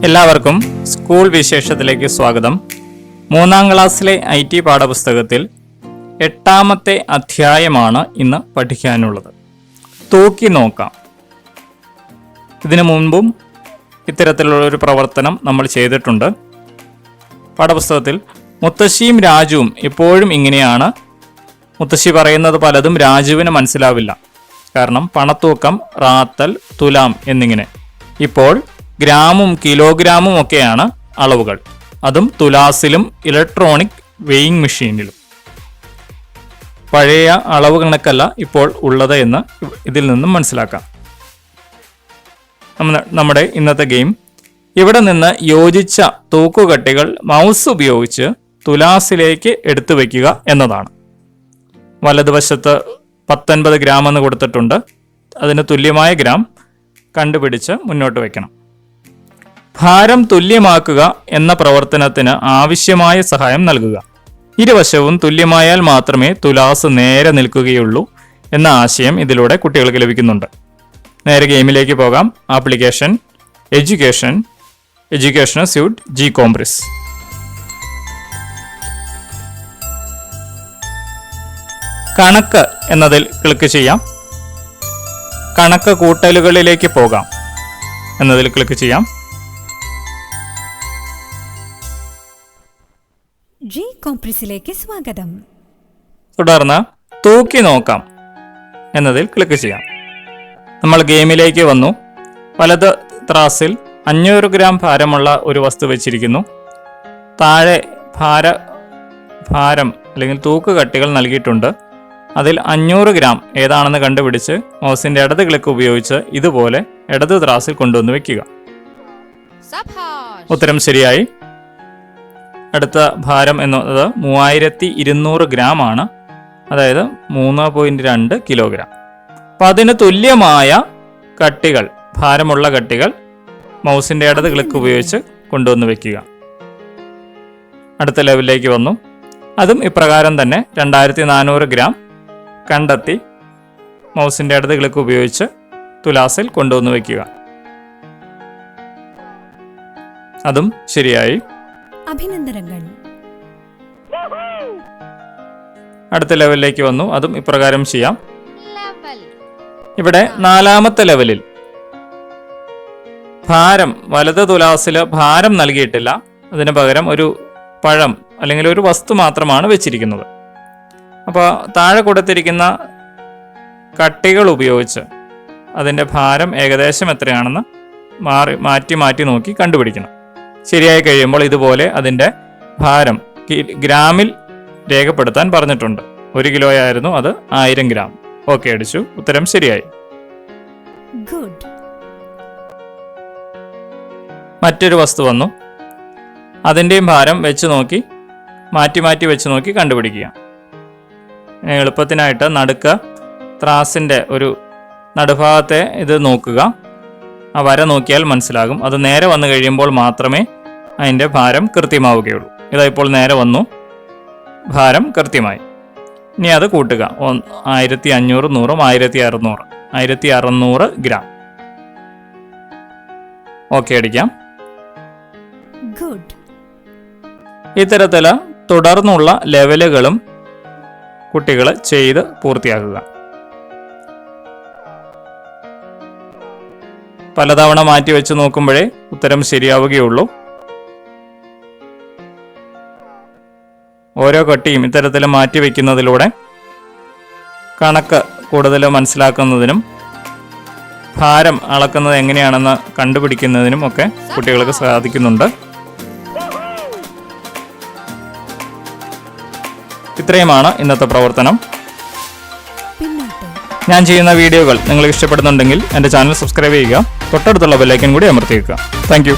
എല്ലാവർക്കും സ്കൂൾ വിശേഷത്തിലേക്ക് സ്വാഗതം. 3ാം ക്ലാസ്സിലെ IT പാഠപുസ്തകത്തിൽ 8ാമത്തെ അധ്യായമാണ് ഇന്ന് പഠിക്കാനുള്ളത്. തൂക്കി നോക്കാം. ഇതിനു മുൻപും ഇത്തരത്തിലുള്ള ഒരു പ്രവർത്തനം നമ്മൾ ചെയ്തിട്ടുണ്ട്. പാഠപുസ്തകത്തിൽ മുത്തശ്ശിയും രാജുവും എപ്പോഴും ഇങ്ങനെയാണ്. മുത്തശ്ശി പറയുന്നത് പലതും രാജുവിന് മനസ്സിലാവില്ല. കാരണം പണത്തൂക്കം, റാത്തൽ, തുലാം എന്നിങ്ങനെ. ഇപ്പോൾ ഗ്രാമും കിലോഗ്രാമും ഒക്കെയാണ് അളവുകൾ. അതും തുലാസിലും ഇലക്ട്രോണിക് വെയിങ് മെഷീനിലും. പഴയ അളവ് കണക്കല്ല ഇപ്പോൾ ഉള്ളത് എന്ന് ഇതിൽ നിന്നും മനസ്സിലാക്കാം. നമ്മുടെ ഇന്നത്തെ ഗെയിം, ഇവിടെ നിന്ന് യോജിച്ച തൂക്കുകട്ടികൾ മൗസ് ഉപയോഗിച്ച് തുലാസിലേക്ക് എടുത്തു വയ്ക്കുക എന്നതാണ്. വലതുവശത്ത് 19 ഗ്രാം എന്ന് കൊടുത്തിട്ടുണ്ട്. അതിന് തുല്യമായ ഗ്രാം കണ്ടുപിടിച്ച് മുന്നോട്ട് വയ്ക്കണം. ഭാരം തുല്യമാക്കുക എന്ന പ്രവർത്തനത്തിന് ആവശ്യമായ സഹായം നൽകുക. ഇരുവശവും തുല്യമായാൽ മാത്രമേ തുലാസ് നേരെ നിൽക്കുകയുള്ളൂ എന്ന ആശയം ഇതിലൂടെ കുട്ടികൾക്ക് ലഭിക്കുന്നുണ്ട്. നേരെ ഗെയിമിലേക്ക് പോകാം. Application education suite GCompris. കണക്ക് എന്നതിൽ ക്ലിക്ക് ചെയ്യാം. കണക്ക് കൂട്ടലുകളിലേക്ക് പോകാം എന്നതിൽ ക്ലിക്ക് ചെയ്യാം. GComprisiലേക്ക് സ്വാഗതം. തുടർന്ന് തൂക്കി നോക്കാം എന്നതിൽ ക്ലിക്ക് ചെയ്യാം. നമ്മൾ ഗെയിമിലേക്ക് വന്നു. വലത് ത്രാസിൽ 500 ഗ്രാം ഭാരമുള്ള ഒരു വസ്തു വെച്ചിരിക്കുന്നു. താഴെ ഭാരം അല്ലെങ്കിൽ തൂക്കുകട്ടികൾ നൽകിയിട്ടുണ്ട്. അതിൽ 500 ഗ്രാം ഏതാണെന്ന് കണ്ടുപിടിച്ച് മൗസിന്റെ ഇടത് ക്ലിക്ക് ഉപയോഗിച്ച് ഇതുപോലെ ഇടത് ത്രാസിൽ കൊണ്ടുവന്ന് വെക്കുക. ഉത്തരം ശരിയായി. അടുത്ത ഭാരം എന്നത് 3200 ഗ്രാം ആണ്. അതായത് 3.2 കിലോഗ്രാം. അപ്പം അതിന് തുല്യമായ കട്ടികൾ, ഭാരമുള്ള കട്ടികൾ മൗസിന്റെ ഇടത് ക്ലിക്ക് ഉപയോഗിച്ച് കൊണ്ടുവന്ന് വെക്കുക. അടുത്ത ലെവലിലേക്ക് വന്നു. അതും ഇപ്രകാരം തന്നെ 2400 ഗ്രാം കണ്ടെത്തി മൗസിന്റെ ഇടത് ക്ലിക്ക് ഉപയോഗിച്ച് തുലാസിൽ കൊണ്ടുവന്ന് വെക്കുക. അതും ശരിയായി. അഭിനന്ദനങ്ങൾ. അടുത്ത ലെവലിലേക്ക് വന്നു. അതും ഇപ്രകാരം ചെയ്യാം. ഇവിടെ 4ാമത്തെ ലെവലിൽ ഭാരം, വലത് തുലാസില് ഭാരം നൽകിയിട്ടില്ല. അതിന് പകരം ഒരു പഴം അല്ലെങ്കിൽ ഒരു വസ്തു മാത്രമാണ് വെച്ചിരിക്കുന്നത്. അപ്പോൾ താഴെ കൊടുത്തിരിക്കുന്ന കട്ടികൾ ഉപയോഗിച്ച് അതിൻ്റെ ഭാരം ഏകദേശം എത്രയാണെന്ന് മാറ്റി നോക്കി കണ്ടുപിടിക്കണം. ശരിയായി കഴിയുമ്പോൾ ഇതുപോലെ അതിൻ്റെ ഭാരം ഗ്രാമിൽ രേഖപ്പെടുത്താൻ പറഞ്ഞിട്ടുണ്ട്. 1 കിലോയായിരുന്നു, അത് 1000 ഗ്രാം. ഓക്കെ അടിച്ചു. ഉത്തരം ശരിയായി. മറ്റൊരു വസ്തു വന്നു. അതിൻ്റെയും ഭാരം വെച്ച് നോക്കി മാറ്റി വെച്ച് നോക്കി കണ്ടുപിടിക്കുക. എളുപ്പത്തിനായിട്ട് നടുക്ക് ത്രാസിൻ്റെ ഒരു നടുഭാഗത്തെ ഇത് നോക്കുക. ആ വര നോക്കിയാൽ മനസ്സിലാകും. അത് നേരെ വന്നു കഴിയുമ്പോൾ മാത്രമേ അതിൻ്റെ ഭാരം കൃത്യമാവുകയുള്ളൂ. ഇതായിപ്പോൾ നേരെ വന്നു, ഭാരം കൃത്യമായി. ഇനി അത് കൂട്ടുക. 1500, 100, 1600 ഗ്രാം. ഓക്കെ അടിക്കാം. ഇത്തരത്തിൽ തുടർന്നുള്ള ലെവലുകളും കുട്ടികൾ ചെയ്ത് പൂർത്തിയാക്കുക. പലതവണ മാറ്റി വെച്ച് നോക്കുമ്പോഴേ ഉത്തരം ശരിയാവുകയുള്ളൂ. ഓരോ കട്ടിയും ഇത്തരത്തിൽ മാറ്റി വയ്ക്കുന്നതിലൂടെ കണക്ക് കൂടുതൽ മനസ്സിലാക്കുന്നതിനും ഭാരം അളക്കുന്നത് എങ്ങനെയാണെന്ന് കണ്ടുപിടിക്കുന്നതിനും ഒക്കെ കുട്ടികൾക്ക് സാധിക്കുന്നുണ്ട്. ഇത്രയുമാണ് ഇന്നത്തെ പ്രവർത്തനം. ഞാൻ ചെയ്യുന്ന വീഡിയോകൾ നിങ്ങൾക്ക് ഇഷ്ടപ്പെടുന്നുണ്ടെങ്കിൽ എൻ്റെ ചാനൽ സബ്സ്ക്രൈബ് ചെയ്യുക. തൊട്ടടുത്തുള്ള ബെല്ലൈക്കൻ കൂടി അമർത്തി വയ്ക്കുക. Thank you.